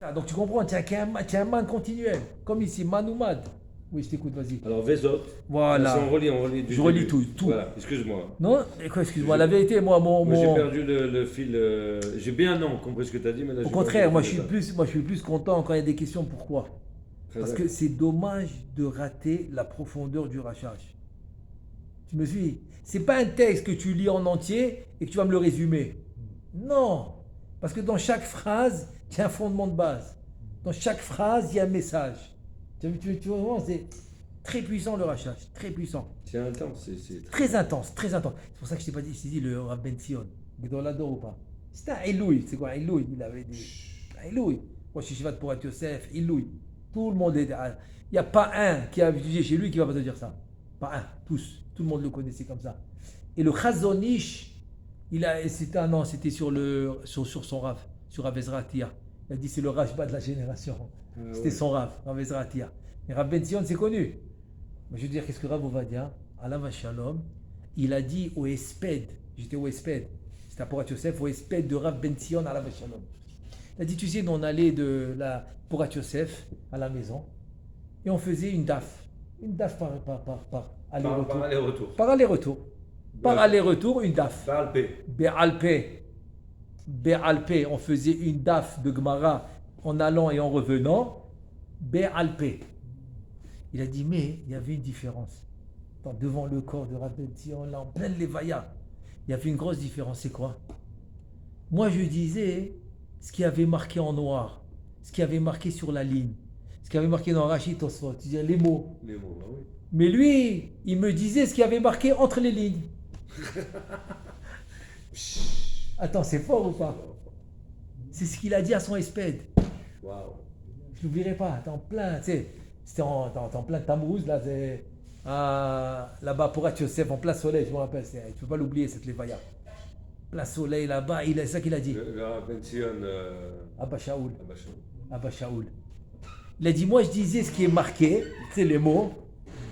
Ah, donc tu comprends, tu as un man continuel, comme ici, man ou mad. Oui, je t'écoute, vas-y. Alors, Vezot, Voilà. si on relit du Je relis début. tout. Voilà, excuse-moi. Non, et quoi, excuse-moi, Je- la vérité, moi, Moi, j'ai perdu le fil. J'ai bien non compris ce que tu as dit, mais là, au j'ai perdu contraire, le fil de ça. moi, je suis plus content quand il y a des questions. Pourquoi? Parce Très que c'est dommage de rater la profondeur du rachage. Tu me suis? C'est pas un texte que tu lis en entier et que tu vas me le résumer. Non, parce que dans chaque phrase, il y a un fondement de base. Dans chaque phrase, il y a un message. Tu vois, vraiment, c'est très puissant le rachage, très puissant. C'est intense, c'est Très intense, très intense. C'est pour ça que je t'ai pas dit, je t'ai dit le Rav Ben Sion. Gdolador ou pas. C'était un Eloui, c'est quoi un Eloui? Il avait des. Un Eloui. Moi, je suis Shivat pour Yosef, Eloui. Tout le monde est. Il n'y a pas un qui a étudié chez lui qui va pas te dire ça. Pas un, tous. Tout le monde le connaissait comme ça. Et le Chazonish, c'était non, c'était sur son Rav, sur Rav Ezra Tia. Il a dit c'est le Rajba de la génération. C'était ouais. son Rav, Rav Ezra Tia. Mais Rav Ben Sion, c'est connu. Mais je veux dire, qu'est-ce que Rav Ovadia, Alav Shalom, il a dit au Esped, j'étais au Esped, c'était à Porat Yosef, au Esped de Rav Ben Sion, Alav Shalom. Il a dit, tu sais, nous on allait de la Porat Yosef à la maison et on faisait une DAF par aller-retour. Par aller-retour. Par aller-retour. Par aller-retour, une DAF. Palpé. Be'alpé, on faisait une DAF de Gemara en allant et en revenant. Be'alpé. Il a dit, mais il y avait une différence. Devant le corps de Rabbi Tion, là, en pleine Levaya, il y avait une grosse différence. C'est quoi? Moi, je disais ce qui avait marqué en noir, ce qui avait marqué sur la ligne, ce qui avait marqué dans Rachid Tosfot, c'est-à-dire les mots. Les mots, bah oui. Mais lui, il me disait ce qui avait marqué entre les lignes. Attends, c'est fort ou pas? C'est ce qu'il a dit à son espède. Waouh. Je l'oublierai pas. T'es en plein, tu sais, c'était en plein Tammuz, là, c'est là-bas pour Yosef, en plein soleil, je me rappelle. Tu peux pas l'oublier, cette Levaya. Plein soleil là-bas, c'est ça qu'il a dit. Le Rav Sion. Abba Shaoul. Ah bah, chaud. Abba Shaoul. Il a dit, moi je disais ce qui est marqué, c'est les mots,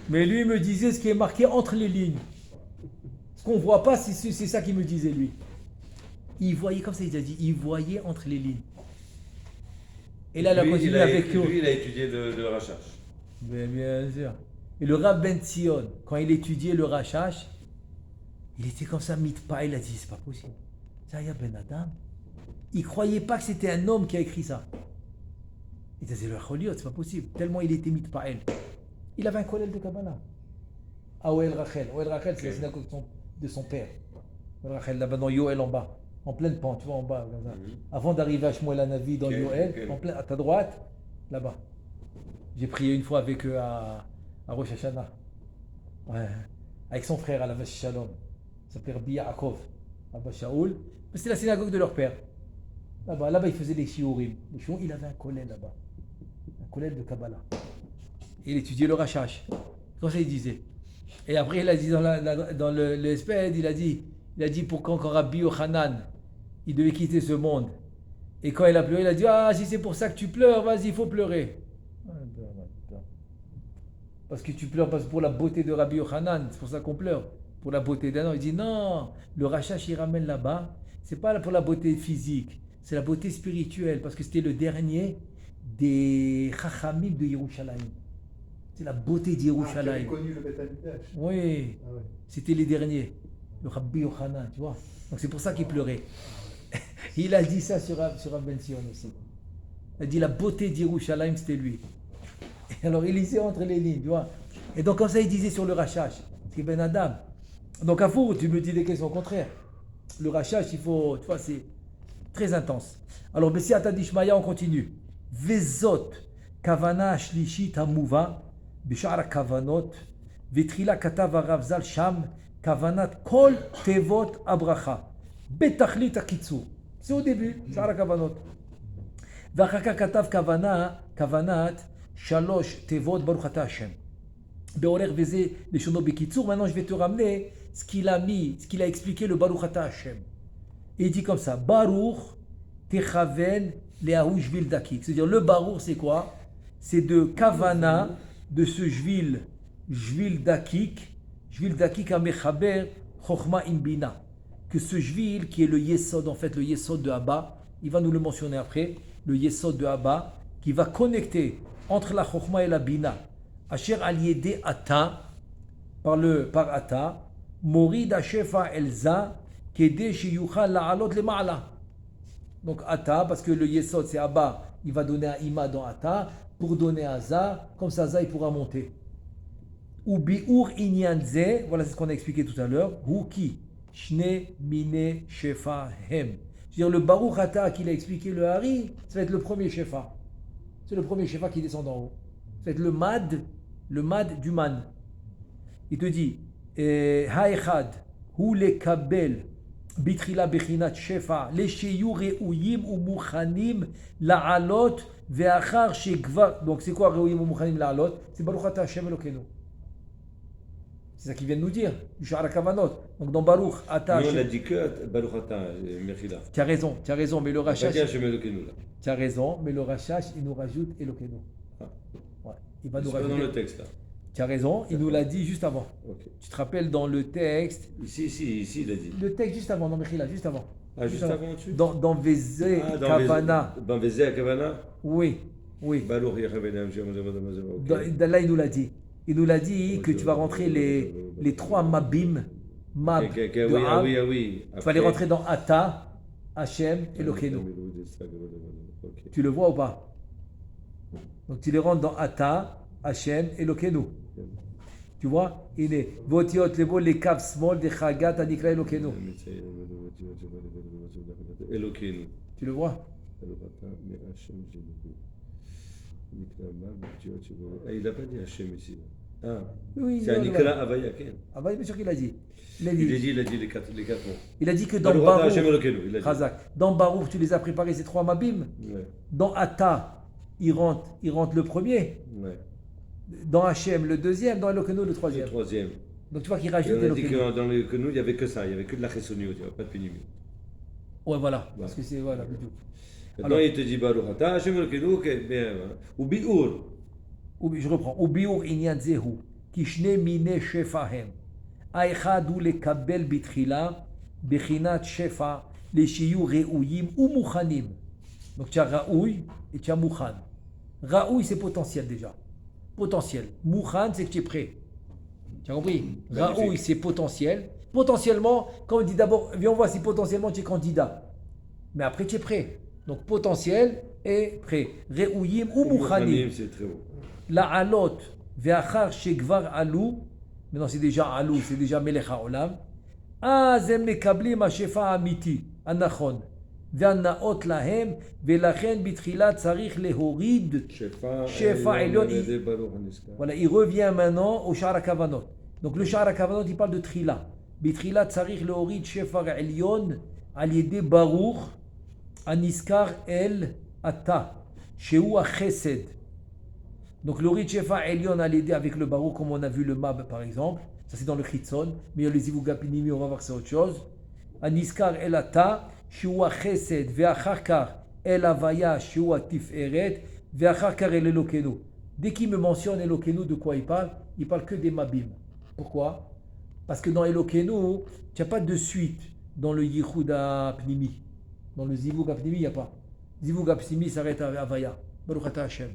mais lui il me disait ce qui est marqué entre les lignes. Ce qu'on voit pas, c'est ça qu'il me disait lui. Il voyait comme ça, il a dit, il voyait entre les lignes. Et là, il a continué avec eux. Lui, il a étudié de Rachach. Bien sûr. Et le Rav Ben Sion, quand il étudiait le Rachash, il était comme ça, mitpa, il a dit, c'est pas possible. Ça y a Ben Adam. Il croyait pas que c'était un homme qui a écrit ça. Il disait, le Choliot, c'est pas possible. Tellement il était mitpael. Il avait un collègue de Kabbalah. À Oel Rachel. Oel Rachel, c'est la synagogue de son père. Oel Rachel, là-bas dans Yoel en bas. En pleine pente, tu vois, en bas. Comme ça. Avant d'arriver à Shmuel Hanavi dans Yoel, en plein, à ta droite, là-bas. J'ai prié une fois avec eux à Rosh Hashanah. Ouais. Avec son frère à la Vache Shalom. Il s'appelait Rabbi Yaakov, Abba Shaoul. Mais c'est la synagogue de leur père. Là-bas, il faisait les shiurim. Les shiurim, il avait un collègue là-bas. Un collègue de Kabbalah. Et il étudiait le Rachash. Comme ça, il disait. Et après, il a dit dans le Sped, il a dit pour quand Rabbi Yochanan, il devait quitter ce monde. Et quand il a pleuré, il a dit, ah, si c'est pour ça que tu pleures, vas-y, il faut pleurer. Parce que tu pleures pour la beauté de Rabbi Yochanan, c'est pour ça qu'on pleure. Pour la beauté d'un homme. Il dit, non, le Rachash, il ramène là-bas, c'est pas pour la beauté physique, c'est la beauté spirituelle, parce que c'était le dernier des Chachamim de Yerushalayim. C'est la beauté d'Yerushalayim. Tu as connu le Beth Amikdash. Oui, Ah ouais. c'était les derniers. Le Rabbi Yochanan, tu vois. Donc c'est pour ça qu'il pleurait. Il a dit ça sur Rav Ben Sion aussi. Il a dit la beauté d'Yerushalayim, c'était lui. Et alors il lisait entre les lignes, tu vois. Et donc comme ça, il disait sur le Rachash, c'est Ben Adam. Donc à vous, tu me dis des questions contraires. Le Rachash, il faut, tu vois, c'est très intense. Alors, Bessi Atadishmaya, on continue. Vezot, Kavana Shlishit Hamuva, Bishara Kavanot, Vetrila Katav Ravzal Sham, Kavanat Kol Tevot Abracha, Betachlit Akitsu. C'est au début, Bishara Kavanot. Vachaka Katav Kavanat, Shalosh Tevot Baruch Ata Hashem. Beorer Veze Leshono Bekitsour. Maintenant, je vais te ramener ce qu'il a expliqué le Baruch Ata Hashem. Et il dit comme ça, Baruch Techaven Leahu Jvil Dakik. C'est-à-dire, le Baruch, c'est quoi? C'est de Kavana, de ce Jvil Dakik Amechaber Chochma Imbina. Que ce Jvil, qui est le Yesod, en fait, le Yesod de Abba, il va nous le mentionner après, le Yesod de Abba, qui va connecter entre la Chokhma et la Bina. Asher al yede ata, par ata, morid hashefa elza, kede sheyuchal la'alot le ma'ala. Donc ata, parce que le Yesod c'est Abba, il va donner un ima dans ata, pour donner à za, comme ça za il pourra monter. Ou bi'ur inyan ze, voilà c'est ce qu'on a expliqué tout à l'heure, hu ki, shne mine shefa hem. C'est-à-dire le Baruch Ata qu'il a expliqué le Hari, ça va être le premier shefa. C'est le premier shefa qui descend d'en haut. Ça va être le mad du man. Il te dit, Haechad, hu le kabel, bitrila bechinat shefa, le sheyu re'uyim u muchanim la'alot, ve'achar shegvar. Donc c'est quoi re'uyim u muchanim la'alot? C'est Baruch Ata Hashem Elokeinu. C'est ça qu'il vient de nous dire, du Sha'ar HaKavanot. Donc dans Baruch Ata. Mais on a dit que Baruch Ata, Mechila. Tu as raison, mais le Rachash. Tu as raison, mais le Rachash, il nous rajoute Elokeinu. Ah. Ouais, il va nous C'est rajouter. pas dans le texte là. Tu as raison, il nous l'a dit juste avant. Okay. Tu te rappelles dans le texte. Ici, il a dit. Le texte juste avant, non, Mechila, juste avant. Ah, juste avant dessus. Dans Vezé Kavana. Dans Vezé Kavana. Oui. Baruch Là, il nous l'a dit. Il nous l'a dit que tu vas rentrer les trois mabim, mab de Ab. Oui. Tu vas les rentrer dans Ata, Hashem et Elokeinu. Tu le vois ou pas? Donc tu les rentres dans Ata, Hashem et Elokeinu. Tu vois? Il est Votiot lebo les kav small de Chagat anikra Elokeinu. Tu le vois? Il n'a pas dit Hachem ici. Ah, oui, c'est Anikra Avaya Ken. Ah bah bien sûr qu'il a dit. Il a dit les quatre mots. Il a dit que dans Baruch, tu les as préparés ces trois mabim. Ouais. Dans Ata, il rentre le premier. Ouais. Dans Hachem, le deuxième. Dans Elokeinu, le troisième. Le troisième. Donc tu vois qu'il rajoute Elokeinu. On a dit Elokeinu. que dans Elokeinu, il n'y avait que ça. Il n'y avait que de la chessoniut, il n'y avait pas de pénimie. Ouais, voilà. Parce que c'est, voilà, plutôt. Maintenant, il te dit Baruch Ata, Hashem Elokeinu, ou Bi'ur. Je reprends. Ubiur inyan zehu, kishne mine shefahem. Aechad ou le kabel bitrila, bechinat shefa, les shiyu re'uyim ou muchanim. Donc tu as Raoui et tu as Mouchan. Raoui c'est potentiel déjà. Potentiel. Mouchan c'est que tu es prêt. Tu as compris? Raoui c'est potentiel. Potentiellement, quand on dit d'abord, viens on voit si potentiellement tu es candidat. Mais après tu es prêt. Donc potentiel et prêt. Re'uyim ou muchanim. C'est très beau. La alot ve'achar shegvar alou. Maintenant c'est déjà alou, c'est déjà melech haolam. אז הם מקבלים השפע האמיתי, הנכון, והנאות להם, ולכן בתחילה צריך להוריד שפע עליון. Voilà, il revient maintenant au Sha'ar HaKavanot. Donc le Sha'ar HaKavanot, il parle de Trila. בתחילה צריך להוריד שפע עליון על ידי ברוך הנזכר אל עתה, שהוא החסד. Donc le Rit Shefa Elion a l'aider avec le Baruch, comme on a vu le Mab par exemple. Ça c'est dans le Chitzon. Mais il y a les Zivugapinimi, on va voir c'est autre chose. Aniskar El Ata, Shua Chesed, Ve'acharkar El Avaya, Shua Tiferet, Ve'acharkar El Elokeinu. Dès qu'il me mentionne Elokeinu, de quoi il parle? Il parle que des Mabim. Pourquoi? Parce que dans Elokeinu, tu n'as pas de suite dans le Yichuda Pnimi. Dans le Zivugapnimi, il n'y a pas. Zivugapnimi s'arrête à Avaya. Baruch Ata Hashem.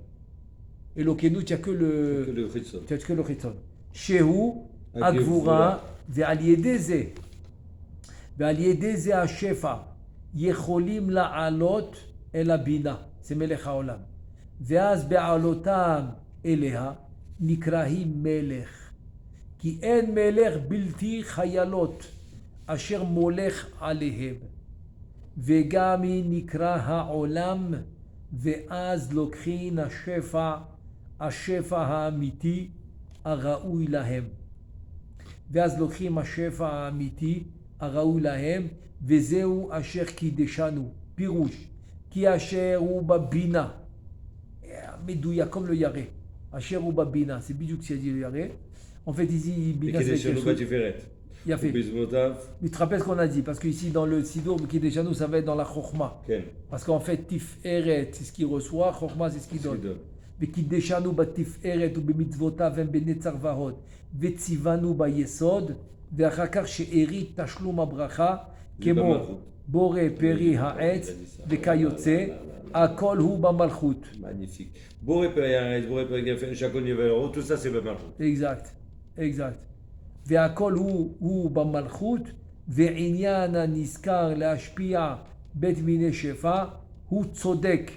Elokeinu, tu n'as que le Chitzon. Shehu, Agvura, ve'al yedeze. Ve'al yedeze ha-shefa. Yecholim la'alot el abina. C'est melech haolam. Ve'az be'alotam eleha. Nikrahim melech. Ki en melech bilti chayalot. Asher molech alehem. Ve'gami nikra ha'olam. Ve'az lokhin ha-shefa. השפע האמיתי הראוי להם. ואז לוקחים השפע האמיתי הראוי להם, וזהו אשר קידשנו. פירוש, כי אשר הוא בבינה, מדויק comme le ירא. אשר הוא בבינה, c'est בדיוק ce dit le ירא. En fait ici, בינה c'est quelque chose. Il a fait. Mais tu te rappelles ce qu'on a dit? Parce qu'ici dans le Sidour, Kideshanu, ça va être dans la Chokhma. Parce qu'en fait, Tiferet, c'est ce qu'il reçoit, Chokhma, c'est ce qu'il donne. וקידשנו בתפארת ובמצוותיו הם בנצר והוד וציוונו ביסוד ואחר כך שארית תשלום הברכה כמו Boré, Peri, Haetz, Vekayotse, Akol Hu Bamalchut. Magnifique. Boré Peri, Boré Peri, Chacon Yevelo, tout ça c'est Bamalchut. Exact, exact. והכל הוא במלכות, ועניין הנזכר להשפיע בית מיני שפע, הוא צודק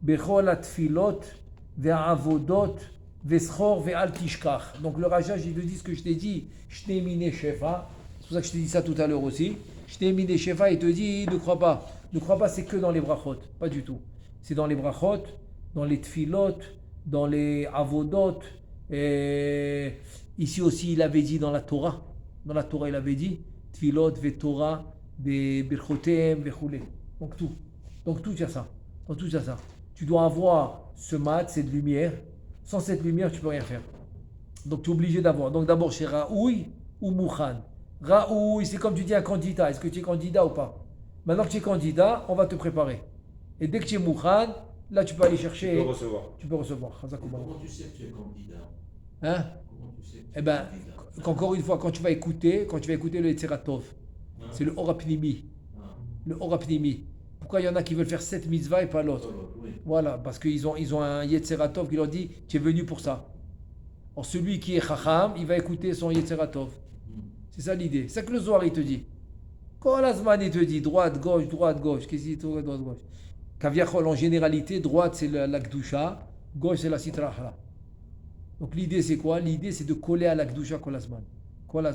בכל התפילות והעבודות וזכור ואל תשכח. Donc le Rajaj, il te dit ce que je t'ai dit, Shne Mine Shefa, c'est pour ça que je t'ai dit ça tout à l'heure aussi. Shne Mine Shefa, il te dit, ne crois pas, c'est que dans les brachot, pas du tout. C'est dans les brachot, dans les tfilot, dans les avodot, et ici aussi, il avait dit dans la Torah. Dans la Torah, il avait dit Tfilot, Vetorah, Birchotem, Vechoulé. Donc tout, il y a ça. Dans tout, il y a ça. Tu dois avoir ce mat, cette lumière. Sans cette lumière, tu ne peux rien faire. Donc tu es obligé d'avoir. Donc d'abord, chez Raoui ou Mouchan. Raoui, c'est comme tu dis un candidat. Est-ce que tu es candidat ou pas? Maintenant que tu es candidat, on va te préparer. Et dès que tu es Mouchan, là, tu peux aller chercher. Tu peux recevoir. Comment tu sais que tu es candidat? Hein? Eh bien, encore une fois, quand tu vas écouter le Yetzeratov, c'est le Horapnimi. Le Horapnimi. Pourquoi il y en a qui veulent faire cette mitzvah et pas l'autre? Voilà, parce qu'ils ont un Yetzeratov qui leur dit tu es venu pour ça. Or, celui qui est Chacham, il va écouter son Yetzeratov. C'est ça l'idée. C'est ça que le Zohar il te dit. Quand l'Azman il te dit droite, gauche, qu'est-ce qu'il dit droite, gauche? Kaviachol en généralité, droite c'est la Gdusha, gauche c'est la Sitra Achra. Donc l'idée c'est quoi? L'idée c'est de coller à la Gdusha Kol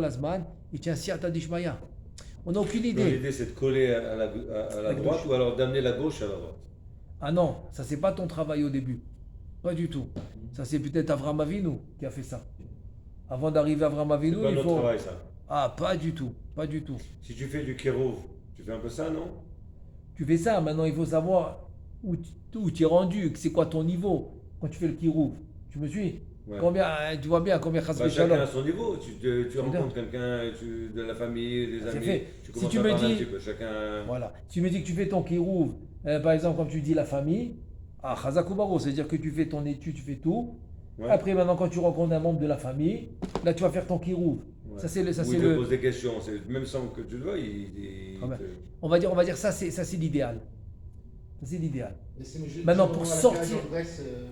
Azman, il tient Siyata Dishmaya. On n'a aucune idée. L'idée c'est de coller à la droite ou alors d'amener la gauche à la droite. Ah non, ça c'est pas ton travail au début. Pas du tout. Ça c'est peut-être Avraham Avinu qui a fait ça. Avant d'arriver à Avraham Avinu, c'est pas notre travail ça. Ah, pas du tout. Si tu fais du kérouv, tu fais un peu ça, non? Tu fais ça, maintenant il faut savoir où tu es rendu, c'est quoi ton niveau quand tu fais le kirouv. Tu me suis? Ouais. Combien, tu vois bien combien chacun à son niveau. Tu rencontres quelqu'un de la famille, des amis. Fait. Tu commences si tu à me parler dis, un petit peu. Chacun. Voilà. Si tu me dis que tu fais ton kirouv, par exemple, comme tu dis la famille, Chazakubaro, c'est-à-dire que tu fais ton étude, tu fais tout. Ouais. Après, maintenant, quand tu rencontres un membre de la famille, là, tu vas faire ton kirouv. Ouais. Ça, c'est le. Il te pose des questions, même sans que tu le vois, on va dire ça, c'est l'idéal. Ça, c'est l'idéal. Maintenant, pour sortir.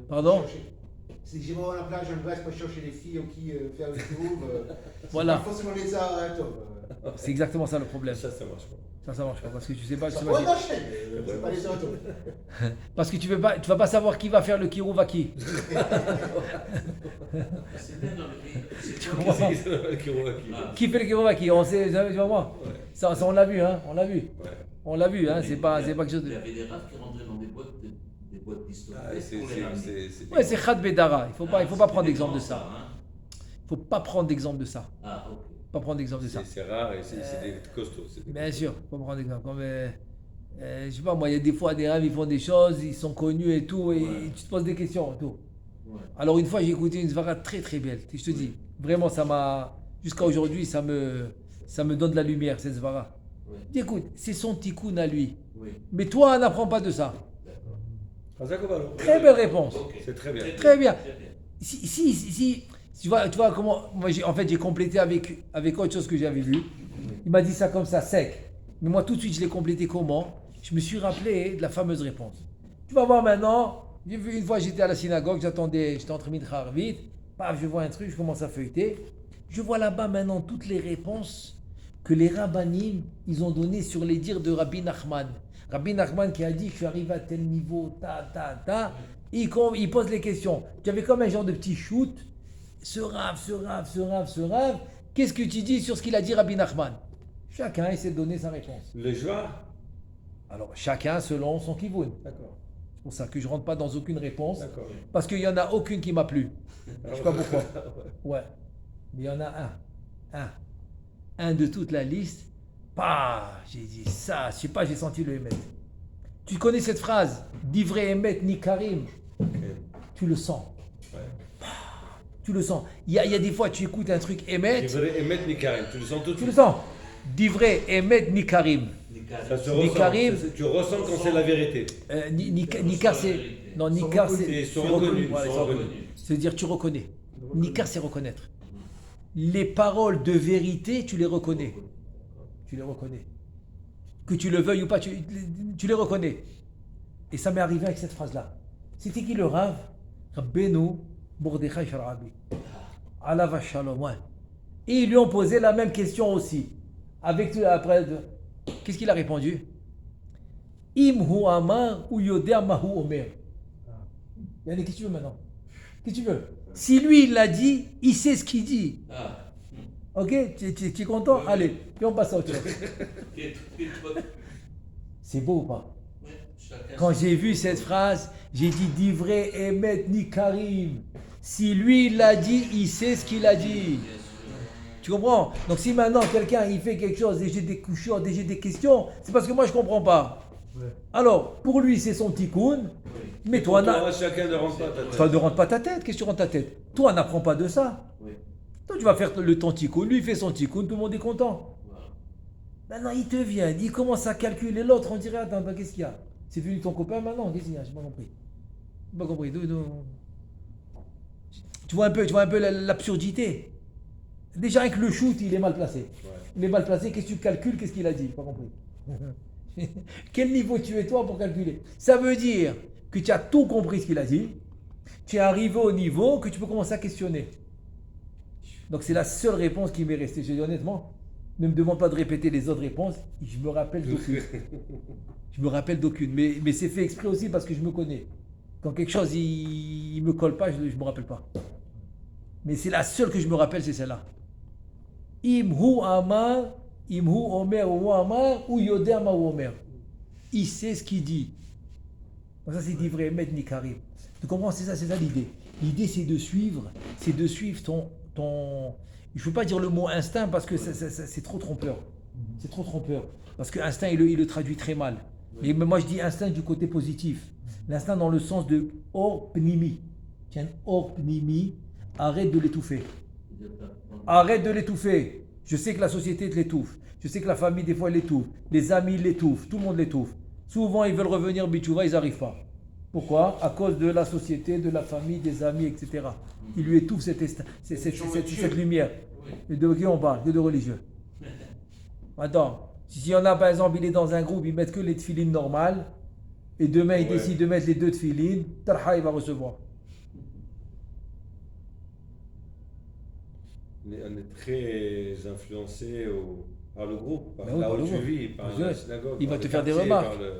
Pardon. Si j'ai vraiment la plage en Grèce pour chercher les filles ou qui faire le kirouv, voilà. pas forcément les arrêts. C'est exactement ça le problème. Ça marche pas. Ça marche pas parce que tu sais pas. C'est pas les autres. Parce que tu vas pas savoir qui va faire le kirouv à qui. C'est bien dans le Qui fait le kirouv à qui? On sait, tu vois moi. Ouais. Ça, on l'a vu, hein. On l'a vu, hein. C'est pas quelque chose de. Il y avait des rats qui rentraient dans des boîtes d'histoire. Ouais, c'est Khad Bedara. Il faut pas prendre d'exemple de ça. Il faut pas prendre d'exemple de ça. Ah, ok. Pas prendre d'exemple de ça. C'est rare et c'est des costauds. Bien sûr, faut pas prendre d'exemple. Comme, je sais pas, moi, il y a des fois des rêves, ils font des choses, ils sont connus et tout, et tu te poses des questions et tout. Ouais. Alors une fois, j'ai écouté une svara très très belle. Je te dis, vraiment, ça m'a, jusqu'à aujourd'hui, ça me donne de la lumière, cette svara. Ouais. Dis, écoute, c'est son tikkun à lui. Oui. Mais toi, n'apprends pas de ça. Très belle réponse. Okay. C'est très bien. Très bien. Si tu vois comment, moi j'ai complété avec autre chose que j'avais vu. Il m'a dit ça comme ça, sec. Mais moi tout de suite je l'ai complété comment? Je me suis rappelé de la fameuse réponse. Tu vas voir maintenant, une fois j'étais à la synagogue, j'étais entre Mincha Arvit, paf, je vois un truc, je commence à feuilleter. Je vois là-bas maintenant toutes les réponses que les rabbanim, ils ont données sur les dires de Rabbi Nachman. Rabbi Nachman qui a dit, je suis arrivé à tel niveau, il pose les questions. Tu avais comme un genre de petit shoot, ce rave, qu'est-ce que tu dis sur ce qu'il a dit Rabbi Nachman? Chacun essaie de donner sa réponse. Les joies? Alors, chacun selon son kivoun. D'accord. C'est pour ça que je ne rentre pas dans aucune réponse. D'accord. Parce qu'il n'y en a aucune qui m'a plu. Je ne sais pas pourquoi. Ouais. Mais il y en a un de toute la liste. J'ai dit ça, je sais pas, j'ai senti le Emet. Tu connais cette phrase, d'ivré Emet ni Karim. Tu le sens. Ouais. Tu le sens. Il y a des fois, tu écoutes un truc Emet. D'ivré Emet ni Karim, tu le sens tout de suite. Tu le sens. D'ivré Emet ni Karim. Ça se ressent. Karim, tu ressens quand c'est la vérité. Nikar, c'est. Non, Nikar, c'est. C'est reconnu. C'est-à-dire, tu reconnais. Nikar, c'est reconnaître. Les paroles de vérité, tu les reconnais. Tu les reconnais. Que tu le veuilles ou pas, tu les reconnais. Et ça m'est arrivé avec cette phrase-là. C'était qui le Rav? Rabbeinu Mordechai Sharabi. Alav Shalom. Ouais. Et ils lui ont posé la même question aussi. Après, qu'est-ce qu'il a répondu? Im hu amar ou yodea mahu omer. Qu'est-ce que tu veux maintenant? Qu'est-ce que tu veux? Si lui il l'a dit, il sait ce qu'il dit. Ah. Ok? Tu es content? Ouais. Allez, puis on passe à autre chose. C'est beau ou pas? Ouais, chacun Quand son- j'ai vu cette phrase, j'ai dit Divrei Emet ni Karim. Si lui il l'a dit, il sait ce qu'il a dit. Bien sûr. Tu comprends? Donc si maintenant quelqu'un il fait quelque chose et j'ai des couchures, et j'ai des questions, c'est parce que moi je comprends pas. Alors, pour lui c'est son tikkun, Oui. mais toi, Chacun ne rentre pas ta tête. toi ne rentre pas ta tête. Qu'est-ce que tu rentres ta tête? Toi n'apprends pas de ça. Oui. Toi tu vas faire le ton tikkun, lui il fait son tikkun, tout le monde est content. Voilà. Maintenant il te vient, il commence à calculer l'autre, on dirait attends, qu'est-ce qu'il y a? C'est devenu ton copain maintenant? Qu'est-ce qu'il y a? J'ai pas compris. J'ai pas compris. Tu vois un peu l'absurdité. Déjà avec le shoot, il est mal placé. Ouais. Il est mal placé, qu'est-ce que tu calcules? Qu'est-ce qu'il a dit? J'ai pas compris. Quel niveau tu es toi pour calculer? Ça veut dire que tu as tout compris ce qu'il a dit. Tu es arrivé au niveau que tu peux commencer à questionner. Donc c'est la seule réponse qui m'est restée. Je dis honnêtement, ne me demande pas de répéter les autres réponses. Je me rappelle d'aucune. Je me rappelle d'aucune. Mais c'est fait exprès aussi parce que je me connais. Quand quelque chose il me colle pas, je me rappelle pas. Mais c'est la seule que je me rappelle, c'est celle-là. Imhu amar, imhu omer ou amar, ou yodea ma ou omer. Il sait ce qu'il dit. Donc ça c'est dit vrai, met ni karim. Tu comprends? C'est ça l'idée. L'idée c'est de suivre ton. Je ne veux pas dire le mot instinct parce que c'est trop trompeur. C'est trop trompeur. Parce que instinct il le traduit très mal. Mais moi je dis instinct du côté positif. L'instinct dans le sens de or pnimi. Tiens, or pnimi, arrête de l'étouffer. Arrête de l'étouffer. Je sais que la société te l'étouffe. Je sais que la famille, des fois, elle l'étouffe. Les amis l'étouffent. Tout le monde l'étouffe. Souvent, ils veulent revenir Bichouva, ils n'arrivent pas. Pourquoi? À cause de la société, de la famille, des amis, etc. Ils lui étouffent cette lumière. Et de qui on parle? Que de religieux. Attends. Si y en a, par exemple, il est dans un groupe, ils mettent que les tefilines normales. Et demain, il décide de mettre les deux tefilines. Tarha, il va recevoir. On est très influencé par le groupe, par Ben oui, là par où le tu groupe. vis, par Je- la synagogue. il par va le te faire des quartier, remarques. par le-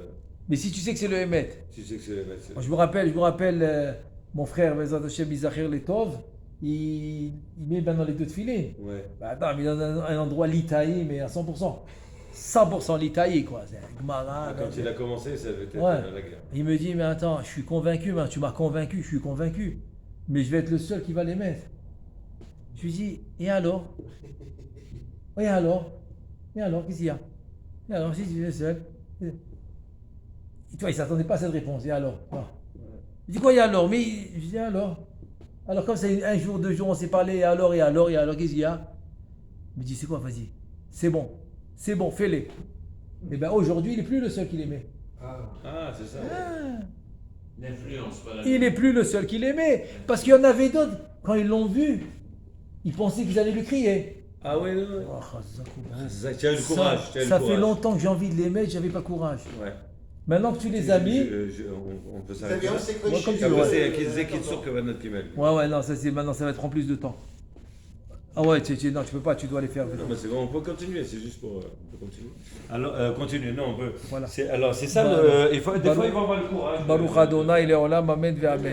Mais si tu sais que c'est le Hémet. Tu sais que c'est le médecin. Moi, je me rappelle mon frère, Bezat Hashem Izachir Letov, il met maintenant les deux tefilines. Ouais. Bah, attends, mais dans un endroit litaï, mais à 100%. 100% litaï, quoi. C'est un Gemara. Quand il a commencé, ça avait été Ouais. la guerre. Il me dit, mais attends, je suis convaincu, tu m'as convaincu, je suis convaincu. Mais je vais être le seul qui va les mettre. Je lui dis, et alors? Et alors? Et alors, qu'est-ce qu'il y a? Et alors, si tu es le seul? Et toi, il ne s'attendait pas à cette réponse. Et alors? Je dis quoi, et alors? Mais je dis, alors? Alors, comme c'est un jour, 2 jours, on s'est parlé, et alors, qu'est-ce qu'il y a? Il me dit, c'est quoi, vas-y, c'est bon, fais-les. Et bien aujourd'hui, il n'est plus le seul qui les met. Ah, c'est ça. L'influence, pas la. Il n'est plus le seul qui les met. Parce qu'il y en avait d'autres, quand ils l'ont vu, ils pensaient qu'ils allaient lui crier. Ah oui, non, non. Oh, Tu as eu le courage. tu as eu le ça fait courage. longtemps que j'ai envie de les mettre, j'avais pas courage. Ouais. Maintenant que tu les as mis, On peut Ça s'arrêter. vient, là. c'est Ouais, comme tu Ça veux. va, c'est Kitzur que va notre Kimel. ouais, non, maintenant ça va te prendre plus de temps. Ah ouais, non, tu peux pas, tu dois les faire. Non, mais c'est bon, on peut continuer, c'est juste pour. On peut continuer. Alors, continuer, non, on peut. Voilà. Alors, c'est ça, Voilà. des fois, il faut avoir le courage. Baruch Adonai, Leolam, Amen, Ve'amen.